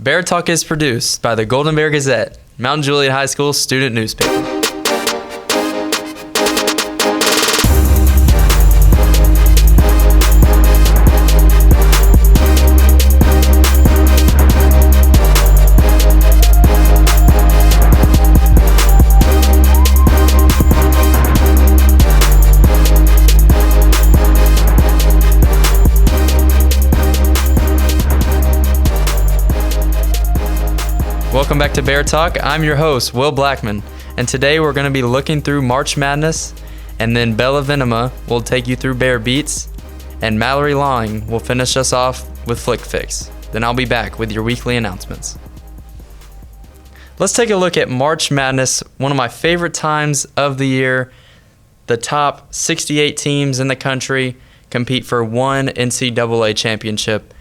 Bear Talk is produced by the Golden Bear Gazette, Mount Juliet High School student newspaper. Welcome back to Bear Talk. I'm your host, Will Blackmon, and today we're going to be looking through March Madness, and then Bella Venema will take you through BearBeats, and Mallory Lawing will finish us off with FlickFix. Then I'll be back with your weekly announcements. Let's take a look at March Madness, one of my favorite times of the year. The top 68 teams in the country compete for one NCAA championship.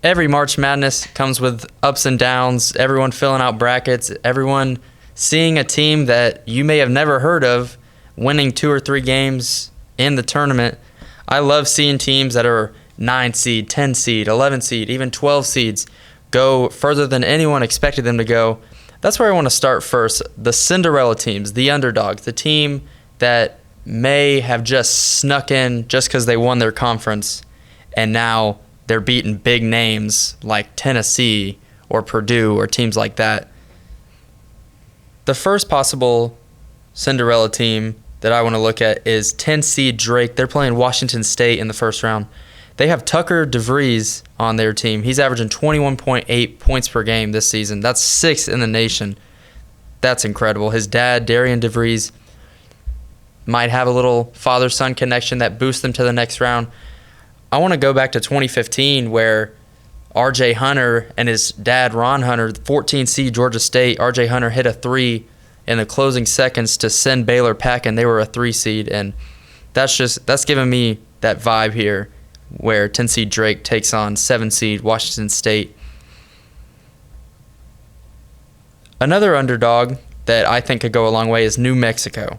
Every March Madness comes with ups and downs, everyone filling out brackets, everyone seeing a team that you may have never heard of winning 2 or 3 games in the tournament. I love seeing teams that are 9 seed, 10 seed, 11 seed, even 12 seeds go further than anyone expected them to go. That's where I want to start first. The Cinderella teams, the underdogs, the team that may have just snuck in just because they won their conference, and now they're beating big names like Tennessee or Purdue or teams like that. The first possible Cinderella team that I want to look at is 10 seed Drake. They're playing Washington State in the first round. They have Tucker DeVries on their team. He's averaging 21.8 points per game this season. That's 6th in the nation. That's incredible. His dad, Darian DeVries, might have a little father-son connection that boosts them to the next round. I want to go back to 2015 where R.J. Hunter and his dad, Ron Hunter, 14 seed Georgia State, R.J. Hunter hit a 3 in the closing seconds to send Baylor packing. They were a 3 seed, and that's giving me that vibe here where 10 seed Drake takes on 7 seed Washington State. Another underdog that I think could go a long way is New Mexico.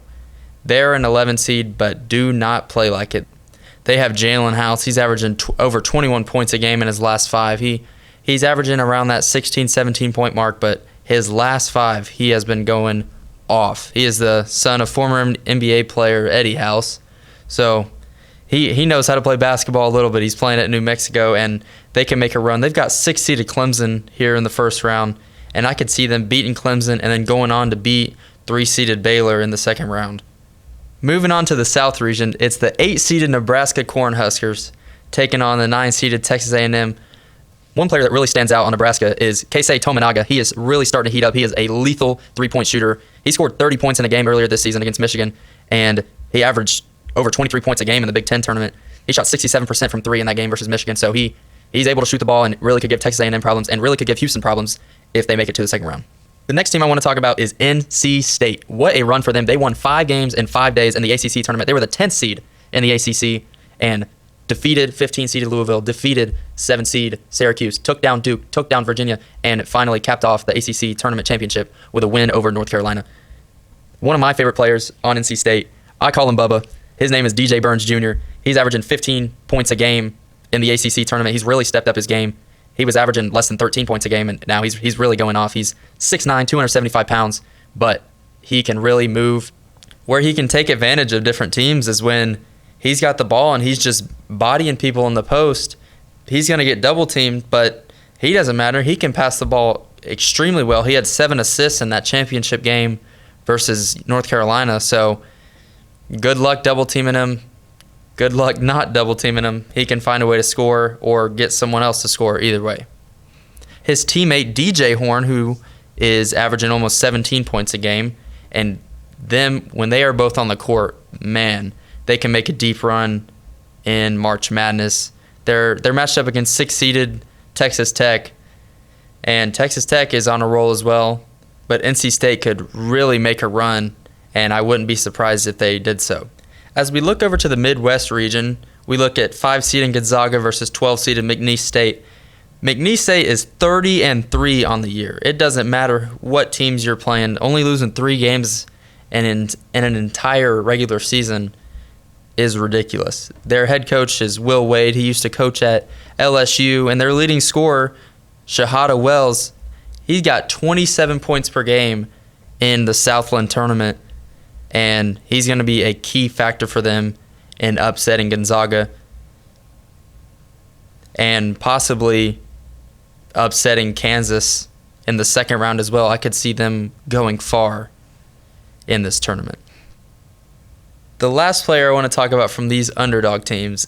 They're an 11 seed, but do not play like it. They have Jalen House. He's averaging over 21 points a game in his last 5. He's averaging around that 16, 17-point mark, but his last 5, he has been going off. He is the son of former NBA player Eddie House. So he knows how to play basketball a little bit. He's playing at New Mexico, and they can make a run. They've got 6-seeded Clemson here in the first round, and I could see them beating Clemson and then going on to beat 3-seeded Baylor in the second round. Moving on to the South region, it's the 8-seeded Nebraska Cornhuskers taking on the 9-seeded Texas A&M. One player that really stands out on Nebraska is Keisei Tominaga. He is really starting to heat up. He is a lethal 3-point shooter. He scored 30 points in a game earlier this season against Michigan, and he averaged over 23 points a game in the Big Ten tournament. He shot 67% from 3 in that game versus Michigan, so he's able to shoot the ball and really could give Texas A&M problems and really could give Houston problems if they make it to the second round. The next team I want to talk about is NC State. What a run for them. They won 5 games in 5 days in the ACC tournament. They were the 10th seed in the ACC and defeated 15-seeded Louisville, defeated 7-seed Syracuse, took down Duke, took down Virginia, and finally capped off the ACC tournament championship with a win over North Carolina. One of my favorite players on NC State, I call him Bubba. His name is DJ Burns Jr. He's averaging 15 points a game in the ACC tournament. He's really stepped up his game. He was averaging less than 13 points a game, and now he's really going off. He's 6'9", 275 pounds, but he can really move. Where he can take advantage of different teams is when he's got the ball and he's just bodying people in the post. He's going to get double-teamed, but he doesn't matter. He can pass the ball extremely well. He had 7 assists in that championship game versus North Carolina, so good luck double-teaming him. Good luck not double-teaming him. He can find a way to score or get someone else to score either way. His teammate, DJ Horn, who is averaging almost 17 points a game, and them, when they are both on the court, man, they can make a deep run in March Madness. They're matched up against 6-seeded Texas Tech, and Texas Tech is on a roll as well, but NC State could really make a run, and I wouldn't be surprised if they did so. As we look over to the Midwest region, we look at 5-seeded Gonzaga versus 12-seeded McNeese State. McNeese State is 30-3 on the year. It doesn't matter what teams you're playing. Only losing 3 games in an entire regular season is ridiculous. Their head coach is Will Wade. He used to coach at LSU, and their leading scorer, Shahada Wells, he's got 27 points per game in the Southland tournament, and he's going to be a key factor for them in upsetting Gonzaga and possibly upsetting Kansas in the second round as well. I could see them going far in this tournament. The last player I want to talk about from these underdog teams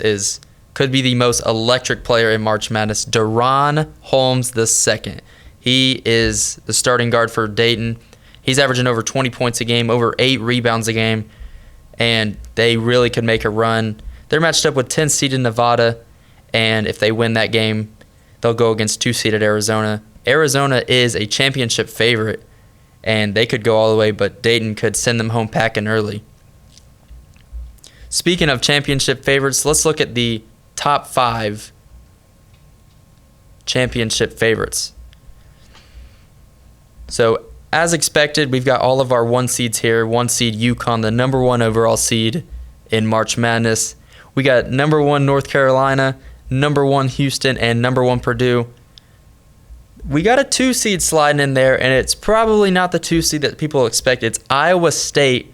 could be the most electric player in March Madness, Deron Holmes II. He is the starting guard for Dayton. He's averaging over 20 points a game, over 8 rebounds a game, and they really could make a run. They're matched up with 10-seeded Nevada, and if they win that game, they'll go against 2-seeded Arizona. Arizona is a championship favorite, and they could go all the way, but Dayton could send them home packing early. Speaking of championship favorites, let's look at the top 5 championship favorites. So, as expected, we've got all of our 1 seeds here. 1 seed UConn, the number 1 overall seed in March Madness. We got number 1 North Carolina, number 1 Houston, and number 1 Purdue. We got a 2 seed sliding in there, and it's probably not the 2 seed that people expect. It's Iowa State.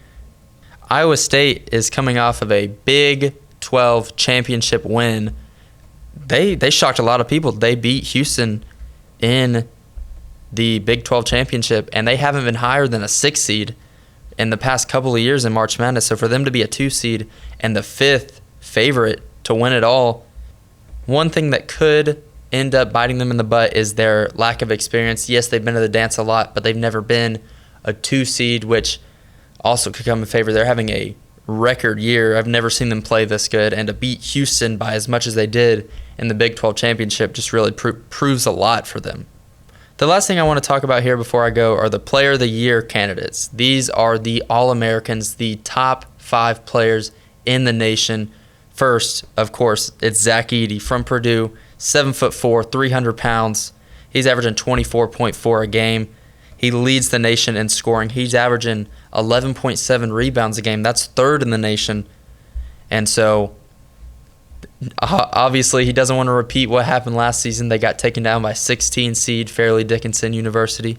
Iowa State is coming off of a Big 12 championship win. They shocked a lot of people. They beat Houston in the Big 12 championship, and they haven't been higher than a 6 seed in the past couple of years in March Madness. So for them to be a 2 seed and the 5th favorite to win it all, one thing that could end up biting them in the butt is their lack of experience. Yes, they've been to the dance a lot, but they've never been a 2 seed, which also could come in favor. They're having a record year. I've never seen them play this good, and to beat Houston by as much as they did in the Big 12 championship just really proves a lot for them. The last thing I want to talk about here before I go are the Player of the Year candidates. These are the All-Americans, the top 5 players in the nation. First, of course, it's Zach Edey from Purdue, 7'4", 300 pounds. He's averaging 24.4 a game. He leads the nation in scoring. He's averaging 11.7 rebounds a game. That's 3rd in the nation. And so, obviously, he doesn't want to repeat what happened last season. They got taken down by 16 seed Fairleigh Dickinson University.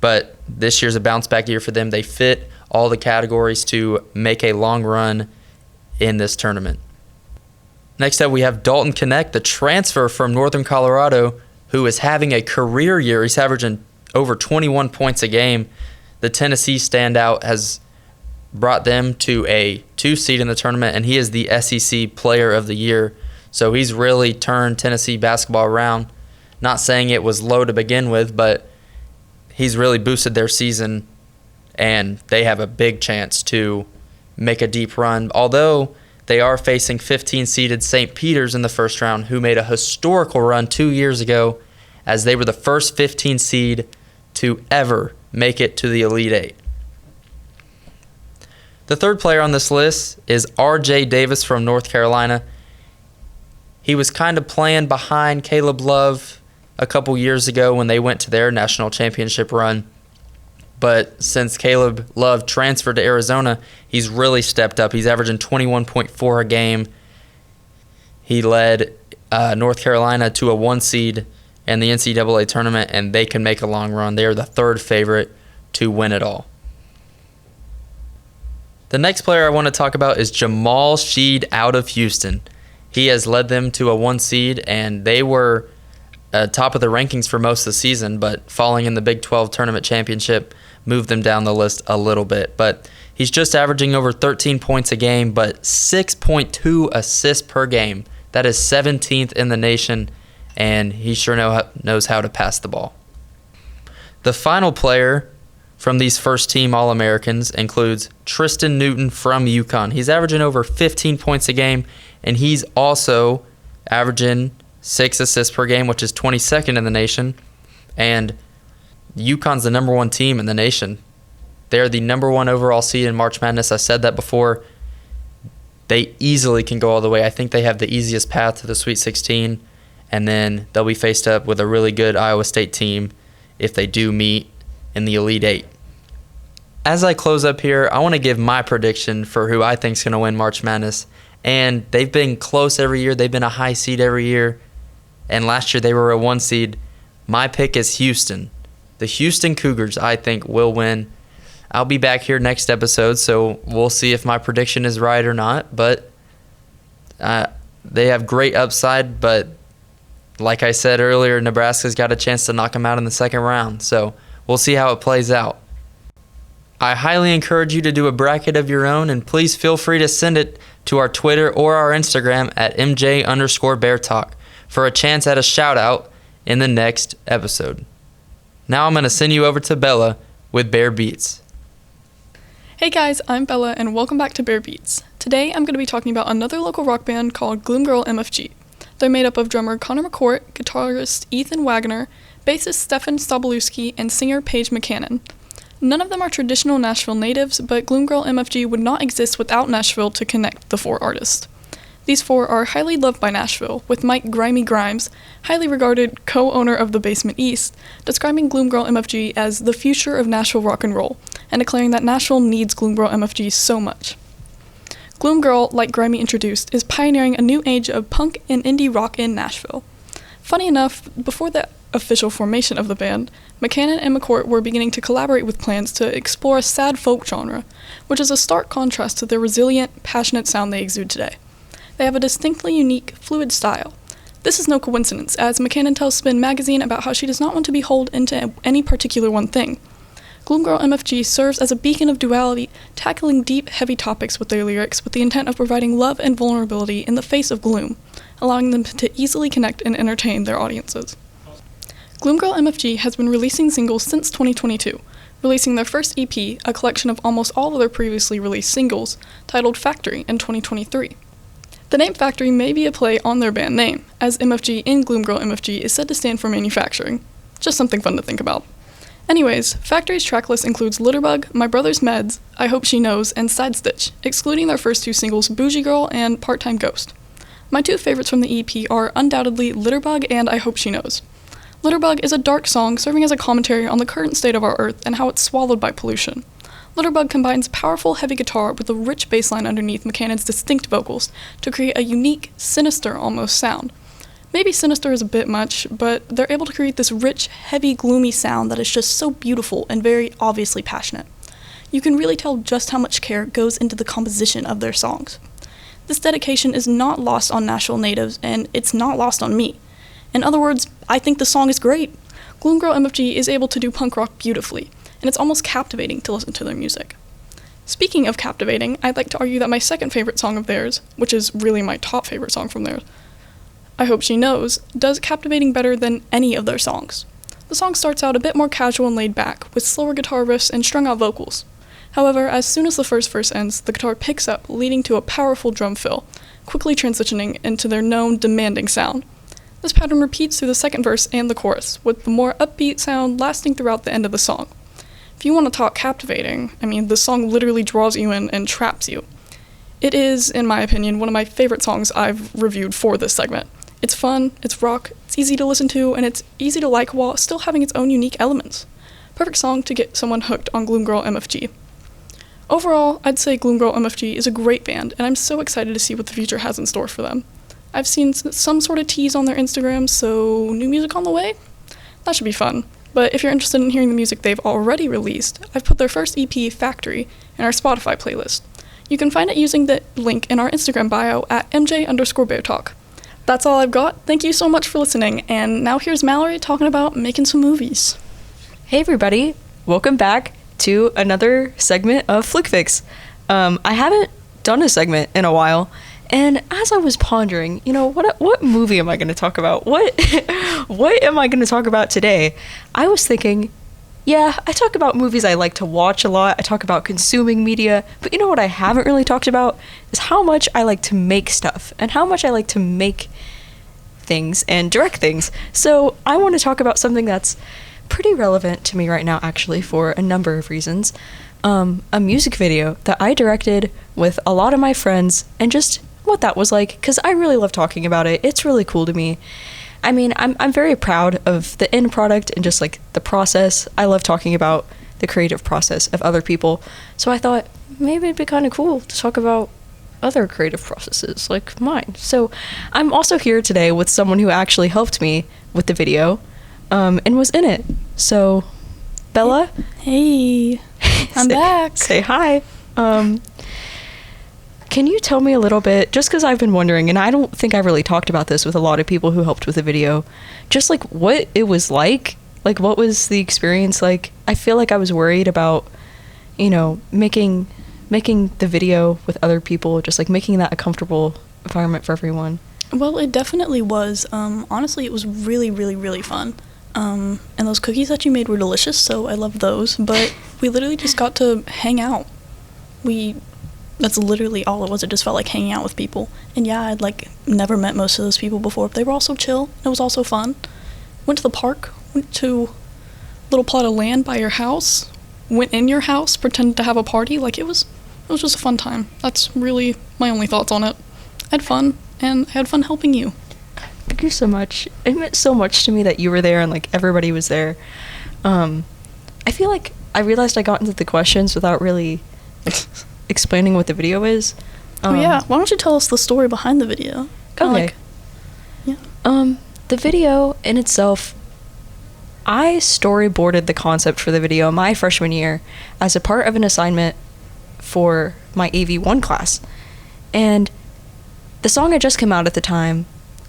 But this year's a bounce-back year for them. They fit all the categories to make a long run in this tournament. Next up, we have Dalton Knecht, the transfer from Northern Colorado, who is having a career year. He's averaging over 21 points a game. The Tennessee standout has brought them to a 2 seed in the tournament, and he is the SEC Player of the Year. So he's really turned Tennessee basketball around. Not saying it was low to begin with, but he's really boosted their season, and they have a big chance to make a deep run. Although they are facing 15-seeded St. Peter's in the first round, who made a historical run 2 years ago as they were the first 15 seed to ever make it to the Elite Eight. The third player on this list is R.J. Davis from North Carolina. He was kind of playing behind Caleb Love a couple years ago when they went to their national championship run. But since Caleb Love transferred to Arizona, he's really stepped up. He's averaging 21.4 a game. He led North Carolina to a 1 seed in the NCAA tournament, and they can make a long run. They are the 3rd favorite to win it all. The next player I want to talk about is Jamal Sheed out of Houston. He has led them to a 1 seed, and they were top of the rankings for most of the season, but falling in the Big 12 tournament championship moved them down the list a little bit. But he's just averaging over 13 points a game, but 6.2 assists per game. That is 17th in the nation, and he sure knows how to pass the ball. The final player from these first-team All-Americans includes Tristan Newton from UConn. He's averaging over 15 points a game, and he's also averaging 6 assists per game, which is 22nd in the nation. And UConn's the number 1 team in the nation. They're the number 1 overall seed in March Madness. I said that before. They easily can go all the way. I think they have the easiest path to the Sweet 16, and then they'll be faced up with a really good Iowa State team if they do meet in the Elite Eight. As I close up here, I want to give my prediction for who I think is going to win March Madness. And they've been close every year. They've been a high seed every year. And last year they were a 1 seed. My pick is Houston. The Houston Cougars, I think, will win. I'll be back here next episode, so we'll see if my prediction is right or not. But they have great upside, but like I said earlier, Nebraska's got a chance to knock them out in the second round. So we'll see how it plays out. I highly encourage you to do a bracket of your own, and please feel free to send it to our Twitter or our Instagram at MJ_BearTalk for a chance at a shout out in the next episode. Now I'm going to send you over to Bella with BearBeats. Hey guys, I'm Bella and welcome back to BearBeats. Today I'm going to be talking about another local rock band called Gloom Girl MFG. They're made up of drummer Connor McCourt, guitarist Ethan Wagner, bassist Stefan Sobolewski, and singer Paige McCannon. None of them are traditional Nashville natives, but Gloom Girl MFG would not exist without Nashville to connect the four artists. These four are highly loved by Nashville, with Mike Grimy Grimes, highly regarded co-owner of the Basement East, describing Gloom Girl MFG as the future of Nashville rock and roll, and declaring that Nashville needs Gloom Girl MFG so much. Gloom Girl, like Grimy introduced, is pioneering a new age of punk and indie rock in Nashville. Funny enough, before the official formation of the band, McCannon and McCourt were beginning to collaborate with plans to explore a sad folk genre, which is a stark contrast to the resilient, passionate sound they exude today. They have a distinctly unique, fluid style. This is no coincidence, as McCannon tells Spin magazine about how she does not want to be holed into any particular one thing. Gloom Girl MFG serves as a beacon of duality, tackling deep, heavy topics with their lyrics with the intent of providing love and vulnerability in the face of gloom, allowing them to easily connect and entertain their audiences. Gloom Girl MFG has been releasing singles since 2022, releasing their first EP, a collection of almost all of their previously released singles, titled Factory in 2023. The name Factory may be a play on their band name, as MFG in Gloom Girl MFG is said to stand for manufacturing. Just something fun to think about. Anyways, Factory's tracklist includes Litterbug, My Brother's Meds, I Hope She Knows, and Side Stitch, excluding their first two singles Bougie Girl and Part-Time Ghost. My two favorites from the EP are undoubtedly Litterbug and I Hope She Knows. Litterbug is a dark song serving as a commentary on the current state of our Earth and how it's swallowed by pollution. Litterbug combines powerful heavy guitar with a rich bass line underneath McCannon's distinct vocals to create a unique, sinister almost sound. Maybe sinister is a bit much, but they're able to create this rich, heavy, gloomy sound that is just so beautiful and very obviously passionate. You can really tell just how much care goes into the composition of their songs. This dedication is not lost on Nashville natives, and it's not lost on me. In other words, I think the song is great. Gloom Girl MFG is able to do punk rock beautifully, and it's almost captivating to listen to their music. Speaking of captivating, I'd like to argue that my second favorite song of theirs, which is really my top favorite song from theirs, I Hope She Knows, does captivating better than any of their songs. The song starts out a bit more casual and laid back, with slower guitar riffs and strung out vocals. However, as soon as the first verse ends, the guitar picks up, leading to a powerful drum fill, quickly transitioning into their known demanding sound. This pattern repeats through the second verse and the chorus, with the more upbeat sound lasting throughout the end of the song. If you want to talk captivating, the song literally draws you in and traps you. It is, in my opinion, one of my favorite songs I've reviewed for this segment. It's fun, it's rock, it's easy to listen to, and it's easy to like while still having its own unique elements. Perfect song to get someone hooked on Gloom Girl MFG. Overall, I'd say Gloom Girl MFG is a great band, and I'm so excited to see what the future has in store for them. I've seen some sort of tease on their Instagram, so new music on the way? That should be fun. But if you're interested in hearing the music they've already released, I've put their first EP, Factory, in our Spotify playlist. You can find it using the link in our Instagram bio at MJ_BearTalk. That's all I've got. Thank you so much for listening, and now here's Mallory talking about making some movies. Hey everybody, welcome back to another segment of FlickFix. I haven't done a segment in a while, and as I was pondering, what movie am I going to talk about? What am I going to talk about today? I was thinking, yeah, I talk about movies I like to watch a lot. I talk about consuming media, but you know what I haven't really talked about is how much I like to make stuff and how much I like to make things and direct things. So I want to talk about something that's pretty relevant to me right now, actually, for a number of reasons. A music video that I directed with a lot of my friends and just what that was like, because I really love talking about it. It's really cool to me. I'm very proud of the end product and just like the process. I love talking about the creative process of other people. So I thought maybe it'd be kind of cool to talk about other creative processes like mine. So I'm also here today with someone who actually helped me with the video. and was in it. So, Bella, Hey, I'm back. Say hi. Can you tell me a little bit, just because I've been wondering, and I don't think I really talked about this with a lot of people who helped with the video, just like what it was like what was the experience like? I feel like I was worried about, you know, making the video with other people, just like making that a comfortable environment for everyone. Well, it definitely was. Honestly, it was really, really, really fun. And those cookies that you made were delicious, so I love those. But we literally just got to hang out. That's literally all it was. It just felt like hanging out with people. And yeah, I'd like never met most of those people before, but they were all so chill. It was also fun. Went to the park, went to a little plot of land by your house, went in your house, pretended to have a party. Like it was just a fun time. That's really my only thoughts on it. I had fun, and I had fun helping you. Thank you so much. It meant so much to me that you were there and like everybody was there. I feel like I realized I got into the questions without really explaining what the video is. Oh yeah, why don't you tell us the story behind the video? Okay. The video in itself, I storyboarded the concept for the video my freshman year as a part of an assignment for my AV1 class. And the song had just come out at the time.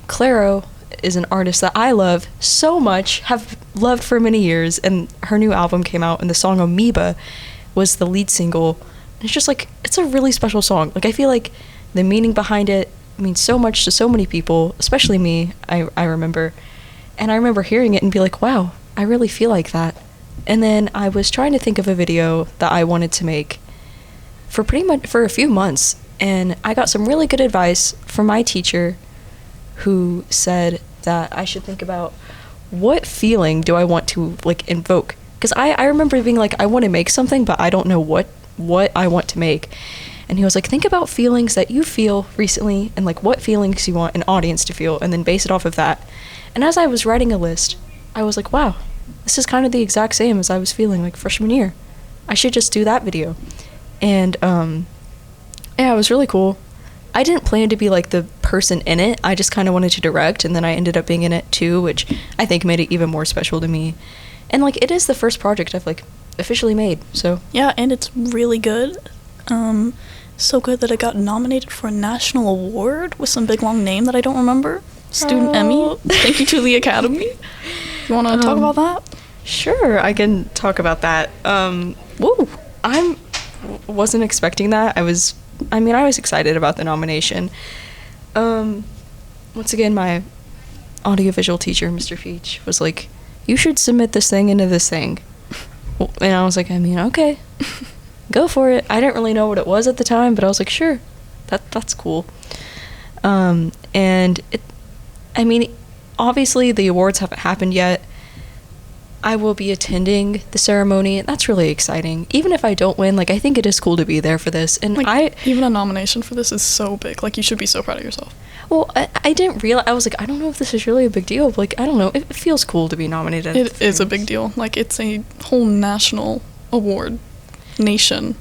Claro is an artist that I love so much, have loved for many years, and her new album came out, and the song Amoeba was the lead single. It's just like, it's a really special song. Like, I feel like the meaning behind it means so much to so many people, especially me, I remember. And I remember hearing it and be like, wow, I really feel like that. And then I was trying to think of a video that I wanted to make for a few months. And I got some really good advice from my teacher, who said that I should think about what feeling do I want to like invoke. Because I remember being like, I want to make something, but I don't know what I want to make. And he was like, think about feelings that you feel recently and like what feelings you want an audience to feel, and then base it off of that. And as I was writing a list, I was like, wow, this is kind of the exact same as I was feeling like freshman year. I should just do that video. And yeah, it was really cool. I didn't plan to be like the person in it. I just kind of wanted to direct, and then I ended up being in it too, which I think made it even more special to me. And like, it is the first project I've like officially made, so yeah, and it's really good. So good that it got nominated for a national award with some big long name that I don't remember. Student Emmy. Thank you to the Academy. You want to talk about that? Sure, I can talk about that. Woo! I wasn't expecting that. I was excited about the nomination. Once again, my audiovisual teacher, Mr. Feach, was like, you should submit this thing into this thing. And I was like, okay, go for it. I didn't really know what it was at the time, but I was like, sure, that's cool. And obviously the awards haven't happened yet. I will be attending the ceremony, and that's really exciting. Even if I don't win, like, I think it is cool to be there for this. And like, even a nomination for this is so big. Like, you should be so proud of yourself. Well, I didn't realize, I was like, I don't know if this is really a big deal, but like, I don't know, it feels cool to be nominated. It is a big deal. Like, it's a whole national award. Nation.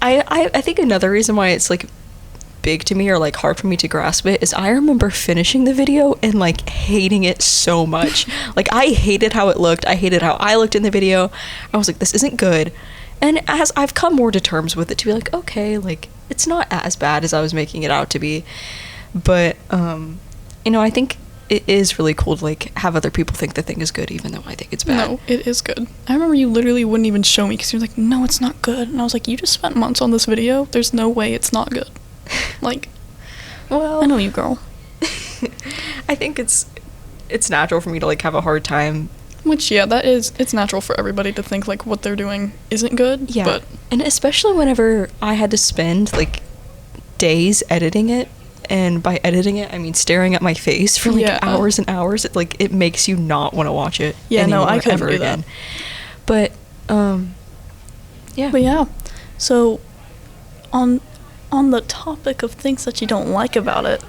I think another reason why it's like big to me, or like hard for me to grasp it, is I remember finishing the video and like hating it so much. Like, I hated how it looked. I hated how I looked in the video. I was like, this isn't good. And as I've come more to terms with it, to be like, okay, like, it's not as bad as I was making it out to be. But I think it is really cool to like have other people think the thing is good, even though I think it's bad. No, it is good. I remember you literally wouldn't even show me because you were like, no, it's not good. And I was like, you just spent months on this video. There's no way it's not good. Like, well, I know you, girl. I think it's natural for me to like have a hard time. Which, yeah, it's natural for everybody to think like what they're doing isn't good. Yeah, but and especially whenever I had to spend like days editing it. And by editing it, I mean staring at my face for like hours and hours. It makes you not want to watch it. Yeah, anymore, no, I couldn't ever do again. that. But yeah. But yeah, so on the topic of things that you don't like about it,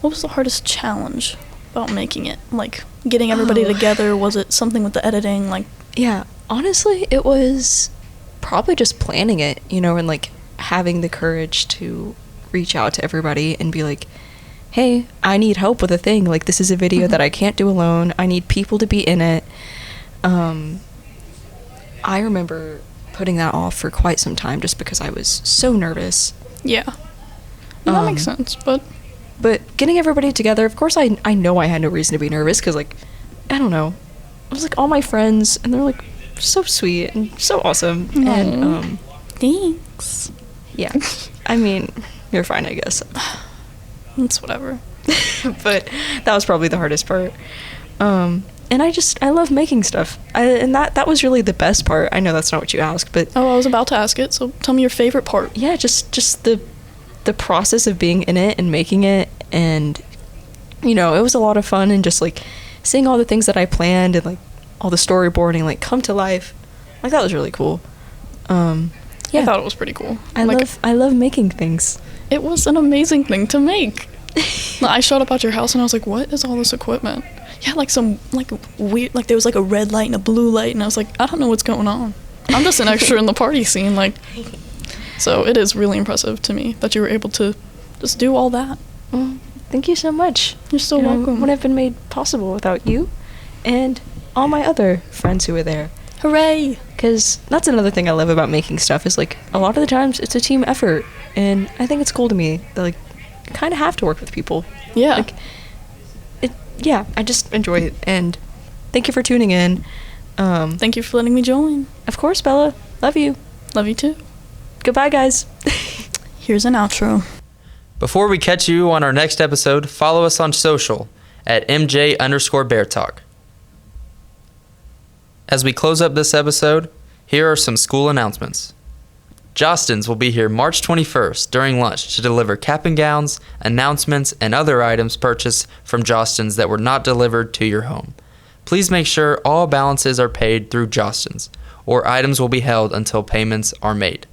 what was the hardest challenge about making it? Like, getting everybody together? Was it something with the editing? Like, yeah, honestly, it was probably just planning it, and like having the courage to reach out to everybody and be like, hey, I need help with a thing. Like, this is a video that I can't do alone. I need people to be in it. I remember putting that off for quite some time just because I was so nervous. Yeah. That makes sense, but getting everybody together, of course, I know I had no reason to be nervous because, like, I don't know. It was, like, all my friends, and they're, like, so sweet and so awesome. Aww. And, thanks. yeah. I mean, you're fine, I guess. It's whatever. But that was probably the hardest part. And I love making stuff. And that was really the best part. I know that's not what you asked, but... Oh, I was about to ask it, so tell me your favorite part. Yeah, just the process of being in it and making it, and, you know, it was a lot of fun, and just, like, seeing all the things that I planned, and, like, all the storyboarding, like, come to life. Like, that was really cool. Yeah. I thought it was pretty cool. I love making things. It was an amazing thing to make. I showed up at your house and I was like, what is all this equipment? You had like some like weird, like there was like a red light and a blue light, and I was like, I don't know what's going on. I'm just an extra in the party scene, like. So it is really impressive to me that you were able to just do all that. Well, thank you so much. You're so welcome. Wouldn't have been made possible without you and all my other friends who were there. Hooray! Because that's another thing I love about making stuff is, like, a lot of the times it's a team effort, and I think it's cool to me that, like, you kind of have to work with people. Yeah. Like, yeah, I just enjoy it, and thank you for tuning in. Thank you for letting me join. Of course, Bella. Love you. Love you too. Goodbye, guys. Here's an outro. Before we catch you on our next episode, follow us on social at MJ_BearTalk. As we close up this episode, here are some school announcements. Judkins will be here March 21st during lunch to deliver cap and gowns, announcements, and other items purchased from Judkins that were not delivered to your home. Please make sure all balances are paid through Judkins, or items will be held until payments are made.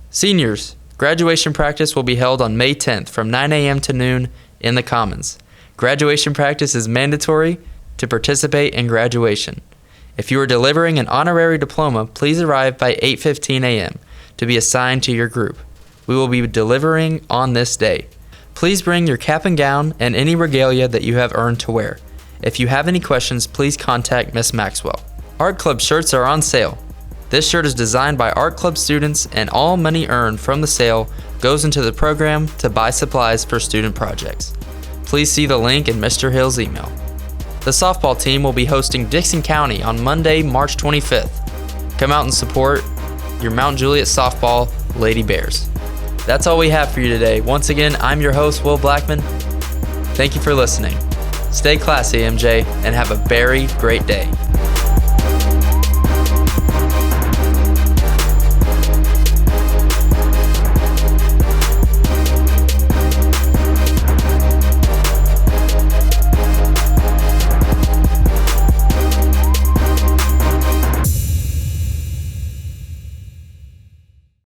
Seniors, graduation practice will be held on May 10th from 9 a.m. to noon in the Commons. Graduation practice is mandatory to participate in graduation. If you are delivering an honorary diploma, please arrive by 8:15 a.m. to be assigned to your group. We will be delivering on this day. Please bring your cap and gown and any regalia that you have earned to wear. If you have any questions, please contact Miss Maxwell. Art Club shirts are on sale. This shirt is designed by Art Club students, and all money earned from the sale goes into the program to buy supplies for student projects. Please see the link in Mr. Hill's email. The softball team will be hosting Dixon County on Monday, March 25th. Come out and support your Mount Juliet softball Lady Bears. That's all we have for you today. Once again, I'm your host, Will Blackmon. Thank you for listening. Stay classy, MJ, and have a very great day.